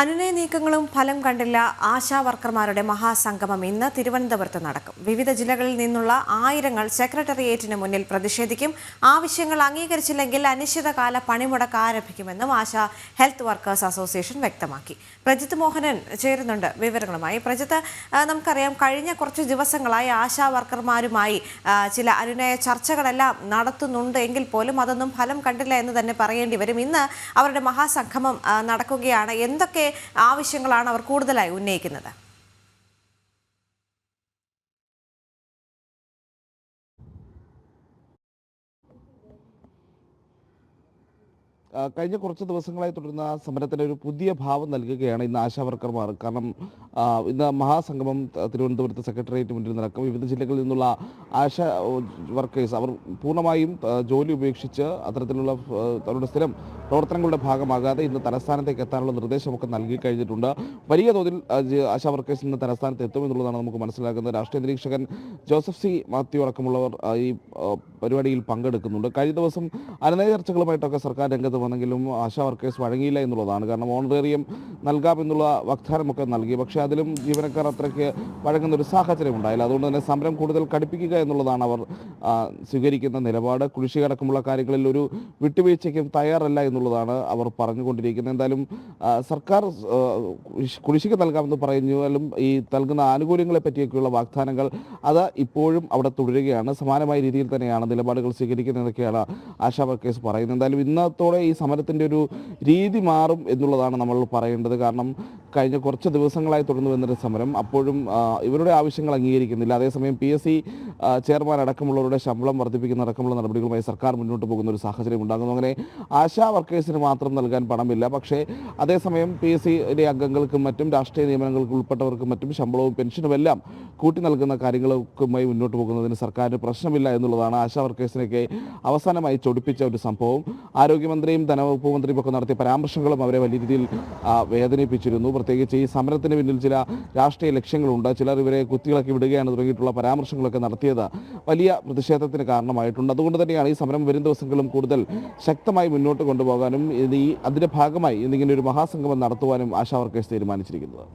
അനുനയ നീക്കങ്ങളും ഫലം കണ്ടില്ല. ആശാ വർക്കർമാരുടെ മഹാസംഗമം ഇന്ന് തിരുവനന്തപുരത്ത് നടക്കും. വിവിധ ജില്ലകളിൽ നിന്നുള്ള ആയിരങ്ങൾ സെക്രട്ടേറിയറ്റിന് മുന്നിൽ പ്രതിഷേധിക്കും. ആവശ്യങ്ങൾ അംഗീകരിച്ചില്ലെങ്കിൽ അനിശ്ചിതകാല പണിമുടക്ക് ആരംഭിക്കുമെന്നും ആശാ ഹെൽത്ത് വർക്കേഴ്സ് അസോസിയേഷൻ വ്യക്തമാക്കി. പ്രജിത്ത് മോഹനൻ ചേരുന്നുണ്ട് വിവരങ്ങളുമായി. പ്രജിത്ത്, നമുക്കറിയാം കഴിഞ്ഞ കുറച്ച് ദിവസങ്ങളായി ആശാ വർക്കർമാരുമായി ചില അനുനയ ചർച്ചകളെല്ലാം നടത്തുന്നുണ്ട് എങ്കിൽ പോലും അതൊന്നും ഫലം കണ്ടില്ല എന്ന് തന്നെ പറയേണ്ടി വരും. ഇന്ന് അവരുടെ മഹാസംഗമം നടക്കുകയാണ്. എന്തൊക്കെ ആവശ്യങ്ങളാണ് അവർ കൂടുതലായി ഉന്നയിക്കുന്നത്? കഴിഞ്ഞ കുറച്ച് ദിവസങ്ങളായി തുടരുന്ന സമരത്തിന് ഒരു പുതിയ ഭാവം നൽകുകയാണ് ഇന്ന് ആശാ വർക്കർമാർ. കാരണം ഇന്ന് മഹാസംഗമം തിരുവനന്തപുരത്ത് സെക്രട്ടേറിയറ്റ് മുന്നിൽ നടക്കും. വിവിധ ജില്ലകളിൽ നിന്നുള്ള ആശാ വർക്കേഴ്സ് അവർ പൂർണ്ണമായും ജോലി ഉപേക്ഷിച്ച് അത്തരത്തിലുള്ള അവരുടെ സ്ഥിരം പ്രവർത്തനങ്ങളുടെ ഭാഗമാകാതെ ഇന്ന് തലസ്ഥാനത്തേക്ക് എത്താനുള്ള നിർദ്ദേശമൊക്കെ നൽകി കഴിഞ്ഞിട്ടുണ്ട്. വലിയ തോതിൽ ആശാ വർക്കേഴ്സ് ഇന്ന് തലസ്ഥാനത്ത് എത്തും എന്നുള്ളതാണ് നമുക്ക് മനസ്സിലാക്കുന്നത്. രാഷ്ട്രീയ നിരീക്ഷകൻ ജോസഫ് സി മാത്യു അടക്കമുള്ളവർ ഈ പരിപാടിയിൽ പങ്കെടുക്കുന്നുണ്ട്. കഴിഞ്ഞ ദിവസം അനുനയ ചർച്ചകളുമായിട്ടൊക്കെ സർക്കാർ രംഗത്ത് വന്നെങ്കിലും ആശാ വർക്കേഴ്സ് വഴങ്ങിയില്ല എന്നുള്ളതാണ്. കാരണം ഓണറേറിയം നൽകാമെന്നുള്ള വാഗ്ദാനമൊക്കെ നൽകി. പക്ഷേ അതിലും ജീവനക്കാർ അത്രയ്ക്ക് വഴങ്ങുന്ന ഒരു സാഹചര്യം ഉണ്ടായില്ല. അതുകൊണ്ട് തന്നെ സമരം കൂടുതൽ കടുപ്പിക്കുക എന്നുള്ളതാണ് അവർ സ്വീകരിക്കുന്ന നിലപാട്. കുടിശ്ശിക അടക്കമുള്ള കാര്യങ്ങളിൽ ഒരു വിട്ടുവീഴ്ചയ്ക്കും തയ്യാറല്ല എന്നുള്ളതാണ് അവർ പറഞ്ഞുകൊണ്ടിരിക്കുന്നത്. എന്തായാലും സർക്കാർ കുടിശ്ശിക നൽകാമെന്ന് പറഞ്ഞാലും ഈ നൽകുന്ന ആനുകൂല്യങ്ങളെ പറ്റിയൊക്കെയുള്ള വാഗ്ദാനങ്ങൾ അത് ഇപ്പോഴും അവിടെ തുടരുകയാണ്. സമാനമായ രീതിയിൽ തന്നെയാണ് നിലപാടുകൾ സ്വീകരിക്കുന്നതൊക്കെയാണ് ആശാ വർക്കേഴ്സ് പറയുന്നത്. എന്തായാലും ഇന്നത്തോടെ ഈ സമരത്തിൻ്റെ ഒരു രീതി മാറും എന്നുള്ളതാണ് നമ്മൾ പറയേണ്ടത്. കാരണം കഴിഞ്ഞ കുറച്ച് ദിവസങ്ങളായി തുടർന്നു വരുന്നൊരു സമരം അപ്പോഴും ഇവരുടെ ആവശ്യങ്ങൾ അംഗീകരിക്കുന്നില്ല. അതേസമയം PSC ചെയർമാൻ അടക്കമുള്ളവരുടെ ശമ്പളം വർദ്ധിപ്പിക്കുന്ന അടക്കമുള്ള നടപടികളുമായി സർക്കാർ മുന്നോട്ട് പോകുന്ന ഒരു സാഹചര്യം ഉണ്ടാകുന്നു. അങ്ങനെ ആശാ വർക്കേഴ്സിന് മാത്രം നൽകാൻ പണമില്ല. പക്ഷേ അതേസമയം PSCയുടെ അംഗങ്ങൾക്കും മറ്റും രാഷ്ട്രീയ നിയമനങ്ങൾക്ക് ഉൾപ്പെട്ടവർക്കും മറ്റും ശമ്പളവും പെൻഷനും എല്ലാം കൂട്ടി നൽകുന്ന കാര്യങ്ങളുമായി മുന്നോട്ട് പോകുന്നതിന് സർക്കാരിന് പ്രശ്നമില്ല എന്നുള്ളതാണ് ആശാ വർക്കേഴ്സിനൊക്കെ അവസാനമായി ചൊടിപ്പിച്ച ഒരു സംഭവം. ആരോഗ്യമന്ത്രിയും ധനവകുപ്പ് മന്ത്രിയും ഒക്കെ നടത്തിയ പരാമർശങ്ങളും അവരെ വലിയ രീതിയിൽ വേദനിപ്പിച്ചിരുന്നു. പ്രത്യേകിച്ച് ഈ സമരത്തിന് പിന്നിൽ ചില രാഷ്ട്രീയ ലക്ഷ്യങ്ങളുണ്ട്, ചിലർ ഇവരെ കുത്തിയിളക്കി വിടുകയാണ് തുടങ്ങിയിട്ടുള്ള പരാമർശങ്ങളൊക്കെ നടത്തിയത് വലിയ പ്രതിഷേധത്തിന് കാരണമായിട്ടുണ്ട്. അതുകൊണ്ട് തന്നെയാണ് ഈ സമരം വരും ദിവസങ്ങളും കൂടുതൽ ശക്തമായി മുന്നോട്ട് കൊണ്ടുപോകാനും അതിൻ്റെ ഭാഗമായി ഇന്നിങ്ങനെ ഒരു മഹാസംഗമം നടത്തുവാനും ആശാ വർക്കേഴ്സ് തീരുമാനിച്ചിരിക്കുന്നത്.